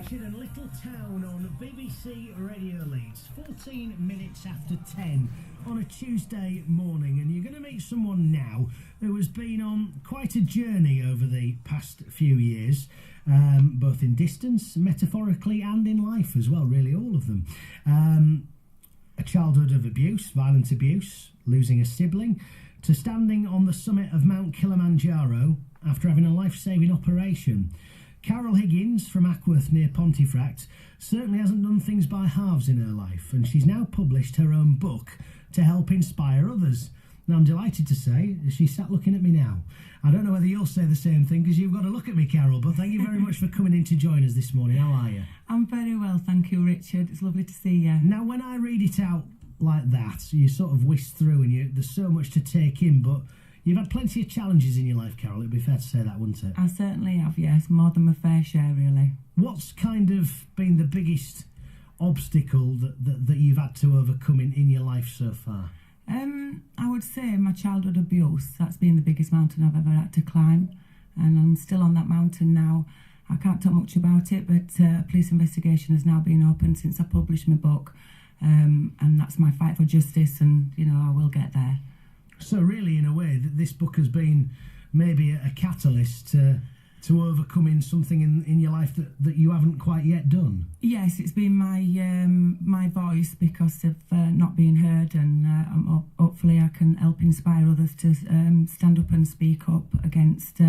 Richard and Little Town on BBC Radio Leeds. 14 minutes after 10 on a Tuesday morning, and you're going to meet someone now who has been on quite a journey over the past few years, both in distance, metaphorically, and in life as well, really, all of them. A childhood of abuse, violent abuse, losing a sibling, to standing on the summit of Mount Kilimanjaro after having a life-saving operation. Carol Higgins from Ackworth near Pontefract certainly hasn't done things by halves in her life, and she's now published her own book to help inspire others. Now, I'm delighted to say she sat looking at me now. I don't know whether you'll say the same thing, because you've got to look at me, Carol, but thank you very much for coming in to join us this morning. How are you? I'm very well, thank you, Richard. It's lovely to see you. Now, when I read it out like that, you sort of whisk through, and there's so much to take in, but you've had plenty of challenges in your life, Carol. It'd be fair to say that, wouldn't it? I certainly have, yes. More than my fair share, really. What's kind of been the biggest obstacle that you've had to overcome in your life so far? I would say my childhood abuse. That's been the biggest mountain I've ever had to climb, and I'm still on that mountain now. I can't talk much about it, but a police investigation has now been opened since I published my book, and that's my fight for justice, and, I will get there. So really, in a way, that this book has been maybe a catalyst to overcoming something in your life that you haven't quite yet done. Yes, it's been my voice because of not being heard, and hopefully I can help inspire others to stand up and speak up against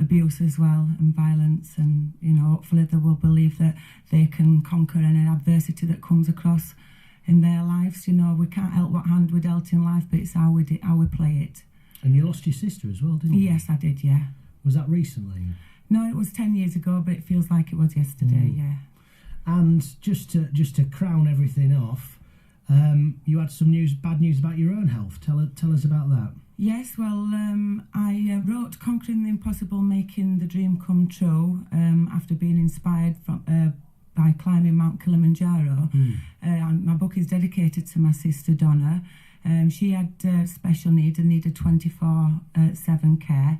abuse as well, and violence, and hopefully they will believe that they can conquer any adversity that comes across in their lives. We can't help what hand we're dealt in life, but it's how we play it. And you lost your sister as well, didn't you? Yes, I did, yeah. Was that recently? No, it was 10 years ago, but it feels like it was yesterday, yeah. And just to crown everything off, you had some bad news about your own health. Tell us about that. Yes, well, I wrote Conquering the Impossible, Making the Dream Come True, after being inspired by climbing Mount Kilimanjaro. And my book is dedicated to my sister Donna. She had special needs and needed 24/7 care.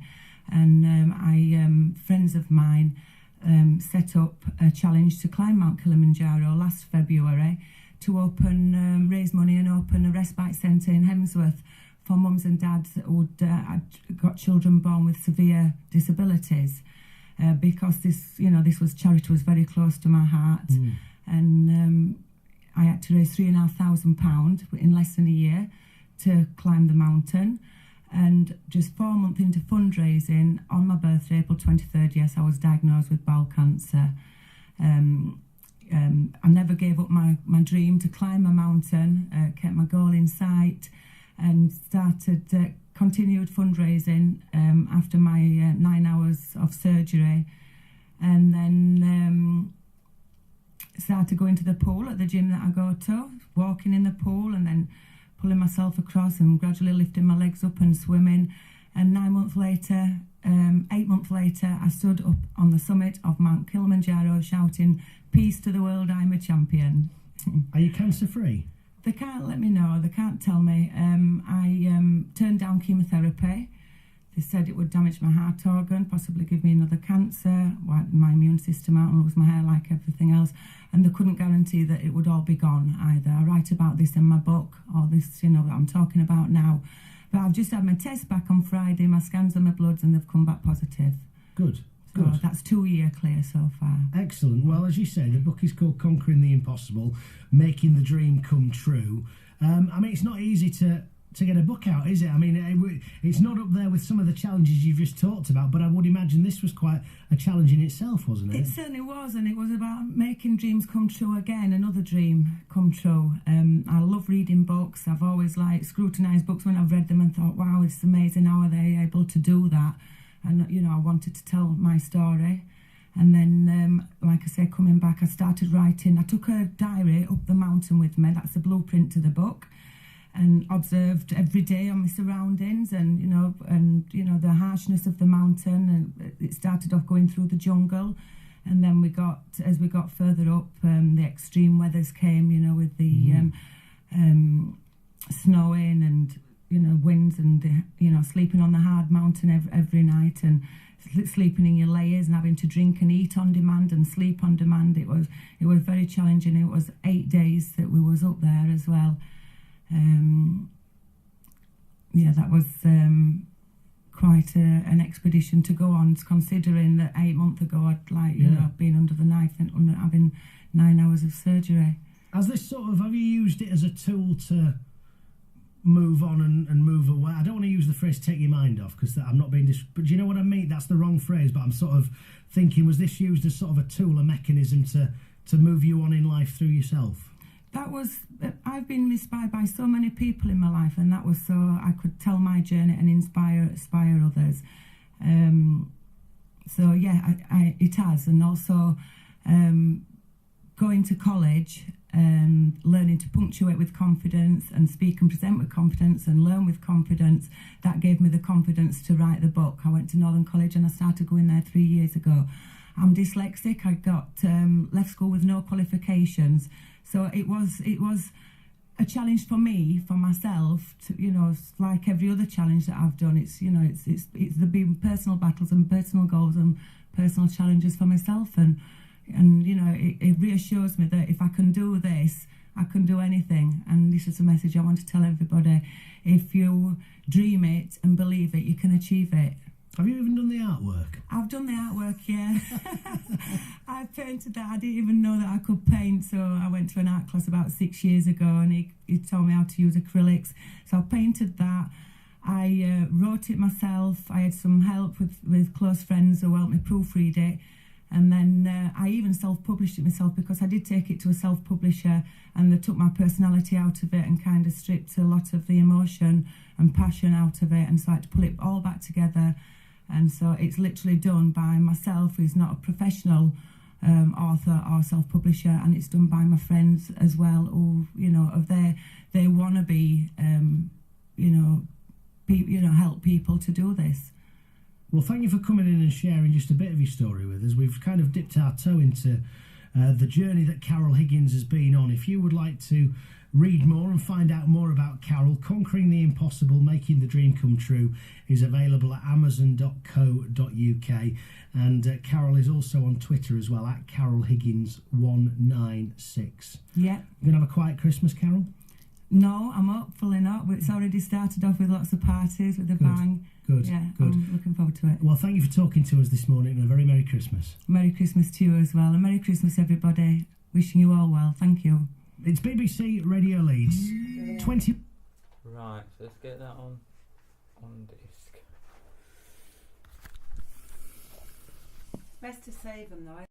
And friends of mine set up a challenge to climb Mount Kilimanjaro last February to raise money and open a respite centre in Hemsworth for mums and dads who'd got children born with severe disabilities. Because this charity was very close to my heart, and I had to raise £3,500 in less than a year to climb the mountain. And just 4 months into fundraising, on my birthday, April 23rd, yes, I was diagnosed with bowel cancer. I never gave up my dream to climb a mountain, kept my goal in sight, and continued fundraising after my 9 hours of surgery, and then started going to the pool at the gym that I go to, walking in the pool, and then pulling myself across and gradually lifting my legs up and swimming. And 8 months later, I stood up on the summit of Mount Kilimanjaro shouting, "Peace to the world, I'm a champion." Are you cancer-free? They can't let me know, they can't tell me. I turned down chemotherapy. They said it would damage my heart organ, possibly give me another cancer, wipe my immune system out and lose my hair like everything else. And they couldn't guarantee that it would all be gone either. I write about this in my book, or this, that I'm talking about now. But I've just had my test back on Friday, my scans and my bloods, and they've come back positive. Good. So that's 2 year clear so far. Excellent. Well, as you say, the book is called Conquering the Impossible, Making the Dream Come True. It's not easy to get a book out, is it? It's not up there with some of the challenges you've just talked about, but I would imagine this was quite a challenge in itself, wasn't it? It certainly was, and it was about making dreams come true again, another dream come true. I love reading books. I've always scrutinised books when I've read them and thought, wow, it's amazing how are they able to do that. And, I wanted to tell my story. And then, like I say, coming back, I started writing. I took a diary up the mountain with me. That's the blueprint to the book. And observed every day on my surroundings and the harshness of the mountain. And it started off going through the jungle. And then as we got further up, the extreme weathers came, with the snowing and, winds and sleeping on the hard mountain every night and sleeping in your layers and having to drink and eat on demand and sleep on demand. It was very challenging. It was 8 days that we was up there as well. That was quite an expedition to go on, considering that 8 months ago I'd been under the knife and having 9 hours of surgery. Have you used it as a tool to move on and move away? I don't want to use the phrase take your mind off, because I'm not being but do you know what I mean? That's the wrong phrase, but I'm sort of thinking, was this used as sort of a tool, a mechanism to move you on in life through yourself? I've been inspired by so many people in my life, and that was so I could tell my journey and inspire others. It has. And also going to college and learning to punctuate with confidence and speak and present with confidence and learn with confidence, that gave me the confidence to write the book. I went to Northern College and I started going there 3 years ago. I'm dyslexic. I got left school with no qualifications. So it was a challenge for me, for myself, to, like every other challenge that I've done. It's the been personal battles and personal goals and personal challenges for myself, and it reassures me that if I can do this, I can do anything. And this is a message I want to tell everybody: if you dream it and believe it, you can achieve it. Have you even done the artwork? I've done the artwork, yeah. I painted that. I didn't even know that I could paint, so I went to an art class about 6 years ago, and he taught me how to use acrylics. So I painted that. I wrote it myself. I had some help with close friends who helped me proofread it. And then I even self-published it myself, because I did take it to a self-publisher, and they took my personality out of it and kind of stripped a lot of the emotion and passion out of it. And so I had to pull it all back together. And so it's literally done by myself, who's not a professional author or self-publisher, and it's done by my friends as well, who, they want to be, help people to do this. Well, thank you for coming in and sharing just a bit of your story with us. We've kind of dipped our toe into the journey that Carol Higgins has been on. If you would like to read more and find out more about Carol, Conquering the Impossible, Making the Dream Come True is available at amazon.co.uk. And Carol is also on Twitter as well, at Carol Higgins 196. Yeah. You going to have a quiet Christmas, Carol? No, I'm up, fully up. It's already started off with lots of parties, with a bang. Good, yeah, good. I'm looking forward to it. Well, thank you for talking to us this morning, and a very Merry Christmas. Merry Christmas to you as well, and Merry Christmas, everybody. Wishing you all well. Thank you. It's BBC Radio Leeds. 20... Right, so let's get that on disc. Best to save them though.